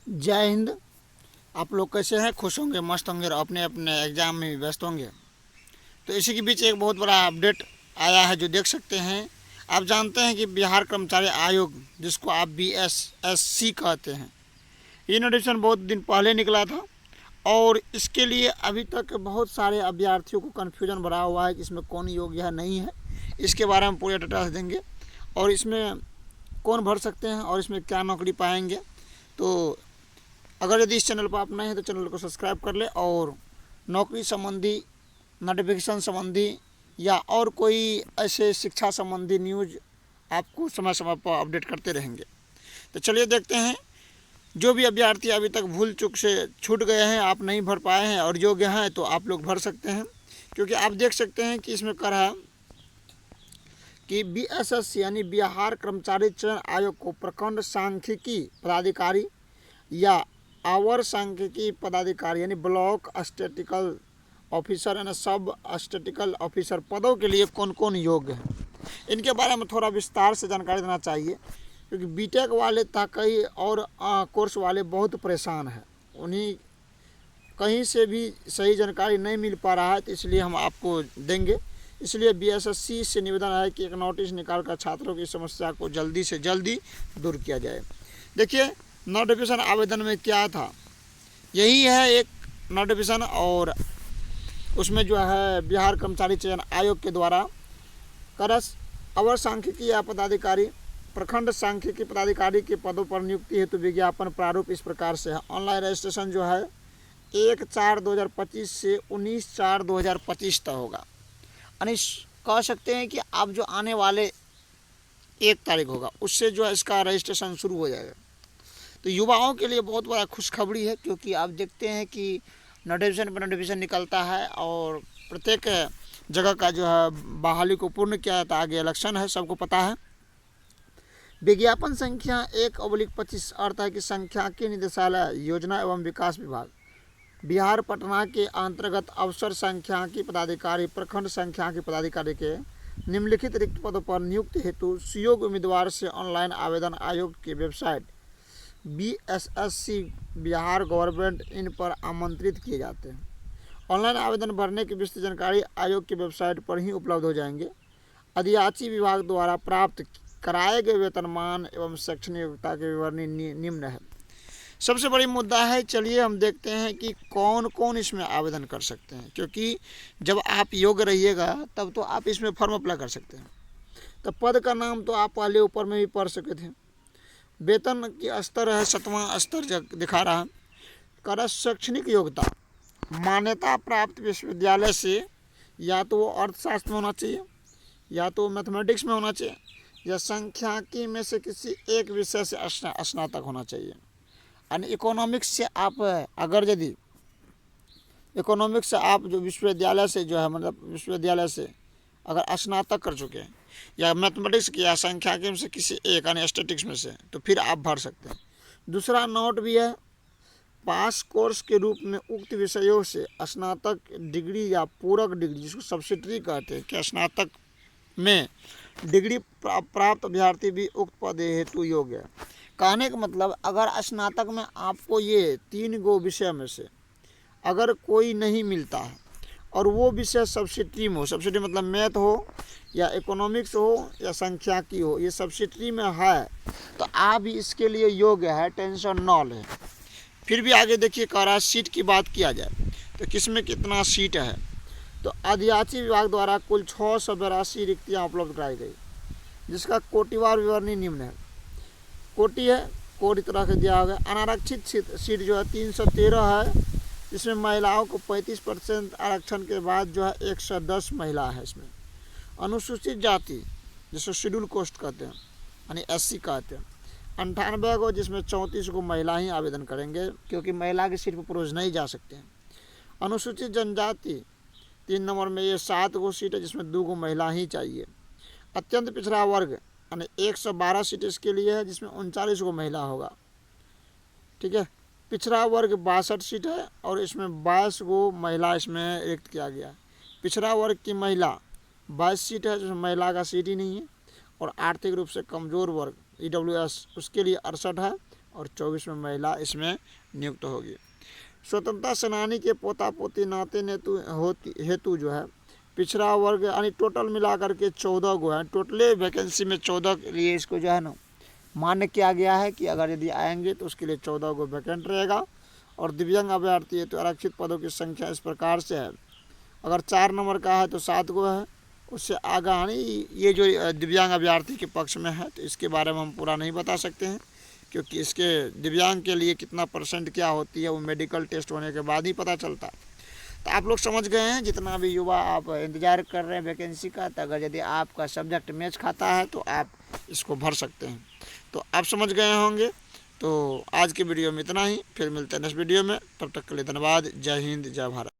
जय हिंद। आप लोग कैसे हैं? खुश होंगे, मस्त होंगे और अपने अपने एग्ज़ाम में भी व्यस्त होंगे। तो इसी के बीच एक बहुत बड़ा अपडेट आया है जो देख सकते हैं। आप जानते हैं कि बिहार कर्मचारी आयोग, जिसको आप BSSC कहते हैं, ये नोटिफिकेशन बहुत दिन पहले निकला था और इसके लिए अभी तक बहुत सारे अभ्यर्थियों को कन्फ्यूजन भरा हुआ है कि इसमें कौन योग्य है, नहीं है। इसके बारे में पूरे डिटेल्स देंगे और इसमें कौन भर सकते हैं और इसमें क्या नौकरी पाएंगे। तो अगर यदि इस चैनल पर आप नए हैं तो चैनल को सब्सक्राइब कर ले और नौकरी संबंधी, नोटिफिकेशन संबंधी या और कोई ऐसे शिक्षा संबंधी न्यूज़ आपको समय समय पर अपडेट करते रहेंगे। तो चलिए देखते हैं। जो भी अभ्यर्थी अभी तक भूल चूक से छूट गए हैं, आप नहीं भर पाए हैं और योग्य हैं, तो आप लोग भर सकते हैं। क्योंकि आप देख सकते हैं कि इसमें कह रहा है कि BSSC यानी बिहार कर्मचारी चयन आयोग को प्रखंड सांख्यिकी पदाधिकारी या आवर सांख्यिकी पदाधिकारी यानी ब्लॉक स्टैटिस्टिकल ऑफिसर यानी सब स्टैटिस्टिकल ऑफिसर पदों के लिए कौन कौन योग्य है, इनके बारे में थोड़ा विस्तार से जानकारी देना चाहिए। क्योंकि बीटेक वाले तक कई और कोर्स वाले बहुत परेशान हैं, उन्हीं कहीं से भी सही जानकारी नहीं मिल पा रहा है, तो इसलिए हम आपको देंगे। इसलिए BSSC से निवेदन है कि एक नोटिस निकाल कर छात्रों की समस्या को जल्दी से जल्दी दूर किया जाए। देखिए नोटिफिकेशन आवेदन में क्या था, यही है एक नोटिफिकेशन और उसमें जो है बिहार कर्मचारी चयन आयोग के द्वारा करस अवर सांख्यिकी या पदाधिकारी, प्रखंड सांख्यिकी पदाधिकारी के पदों पर नियुक्ति हेतु विज्ञापन प्रारूप इस प्रकार से है। ऑनलाइन रजिस्ट्रेशन जो है 1/4/2025 से 19/4/2025 तक होगा। यानी कह सकते हैं कि अब जो आने वाले 1 तारीख होगा उससे जो है इसका रजिस्ट्रेशन शुरू हो जाएगा। तो युवाओं के लिए बहुत बड़ा खुशखबरी है, क्योंकि आप देखते हैं कि नोटिफिकेशन पर नोटिफिकेशन निकलता है और प्रत्येक जगह का जो है बहाली को पूर्ण किया जाता है। आगे इलेक्शन है, सबको पता है। विज्ञापन संख्या 1/25 अर्थ है कि सांख्यिकी निदेशालय योजना एवं विकास विभाग बिहार पटना के अंतर्गत अवसर सांख्यिकी पदाधिकारी, प्रखंड सांख्यिकी पदाधिकारी के निम्नलिखित रिक्त पदों पर नियुक्ति हेतु सुयोग्य उम्मीदवार से ऑनलाइन आवेदन आयोग की website BSSC Bihar government in पर आमंत्रित किए जाते हैं। ऑनलाइन आवेदन भरने की विस्तृत जानकारी आयोग की वेबसाइट पर ही उपलब्ध हो जाएंगे। अधयाची विभाग द्वारा प्राप्त कराए गए वेतनमान एवं शैक्षणिक योग्यता के विवरणी निम्न है। सबसे बड़ी मुद्दा है, चलिए हम देखते हैं कि कौन कौन इसमें आवेदन कर सकते हैं। क्योंकि जब आप योग्य रहिएगा तब तो आप इसमें फॉर्म अप्लाई कर सकते हैं। तो पद का नाम तो आप पहले ऊपर में भी पढ़ सके थे। वेतन की स्तर है 7वां स्तर दिखा रहा है। कर शैक्षणिक योग्यता मान्यता प्राप्त विश्वविद्यालय से या तो वो अर्थशास्त्र में होना चाहिए, या तो मैथमेटिक्स में होना चाहिए, या सांख्यिकी में से किसी एक विषय से स्नातक होना चाहिए। यानी इकोनॉमिक्स से आप अगर यदि इकोनॉमिक्स से आप जो विश्वविद्यालय से जो है मतलब विश्वविद्यालय से अगर स्नातक कर चुके हैं, या मैथमेटिक्स की या सांख्यिकी में से किसी एक यानी स्टैटिस्टिक्स में से, तो फिर आप भर सकते हैं। दूसरा नोट भी है, पास कोर्स के रूप में उक्त विषयों से स्नातक डिग्री या पूरक डिग्री, जिसको सब्सिडरी कहते हैं, कि स्नातक में डिग्री प्राप्त अभ्यर्थी भी उक्त पद हेतु योग्य है। कहने का मतलब अगर स्नातक में आपको ये 3 गो विषय में से अगर कोई नहीं मिलता है और वो विषय सब्सिडरी में हो, सब्सिडरी मतलब मैथ हो या इकोनॉमिक्स हो या सांख्यिकी हो, ये सब्सिडरी में है, तो आप भी इसके लिए योग्य है, टेंशन न लें। फिर भी आगे देखिए कह रहा है सीट की बात किया जाए तो किसमें कितना सीट है। तो अधयाची विभाग द्वारा कुल 682 रिक्तियाँ उपलब्ध कराई गई, जिसका कोटिवार विवरणी निम्न है। कोटि है, कोड तरह से दिया गया। अनारक्षित सीट जो है 313 है, जिसमें महिलाओं को 35% आरक्षण के बाद जो है 110 महिला है इसमें। अनुसूचित जाति जिसको शेड्यूल कास्ट कहते हैं यानी SC कहते हैं 98 को, जिसमें 34 को महिला ही आवेदन करेंगे, क्योंकि महिला की सीट पर पुरुष नहीं जा सकते हैं। अनुसूचित जनजाति 3 नंबर में ये 7 गो सीट है, जिसमें 2 गो महिला ही चाहिए। अत्यंत पिछड़ा वर्ग यानी 112 सीट इसके लिए है, जिसमें 39 को महिला होगा। ठीक है। पिछड़ा वर्ग 62 सीट है और इसमें 22 को महिला इसमें रिक्त किया गया। पिछड़ा वर्ग की महिला 22 सीट है, जिसमें महिला का सीट ही नहीं है। और आर्थिक रूप से कमज़ोर वर्ग EWS उसके लिए 68 है और 24 में महिला इसमें नियुक्त होगी। स्वतंत्रता सेनानी के पोता पोती नाते हेतु जो है पिछड़ा वर्ग यानी टोटल मिलाकर के 14 गो है। टोटली वैकेंसी में 14 के लिए इसको जो है ना मान्य किया गया है कि अगर यदि आएंगे तो उसके लिए 14 गो वैकेंट रहेगा। और दिव्यांग अभ्यर्थी है तो आरक्षित पदों की संख्या इस प्रकार से है, अगर 4 नंबर का है तो 7 गो है, उससे आगे यानी ये जो दिव्यांग अभ्यर्थी के पक्ष में है तो इसके बारे में हम पूरा नहीं बता सकते हैं, क्योंकि इसके दिव्यांग के लिए कितना % क्या होती है वो मेडिकल टेस्ट होने के बाद ही पता चलता है। तो आप लोग समझ गए हैं, जितना भी युवा आप इंतज़ार कर रहे हैं वैकेंसी का, तो अगर यदि आपका सब्जेक्ट मैच खाता है तो आप इसको भर सकते हैं। तो आप समझ गए होंगे। तो आज की वीडियो में इतना ही, फिर मिलते हैं नेक्स्ट वीडियो में। तब तक के लिए धन्यवाद। जय हिंद, जय भारत।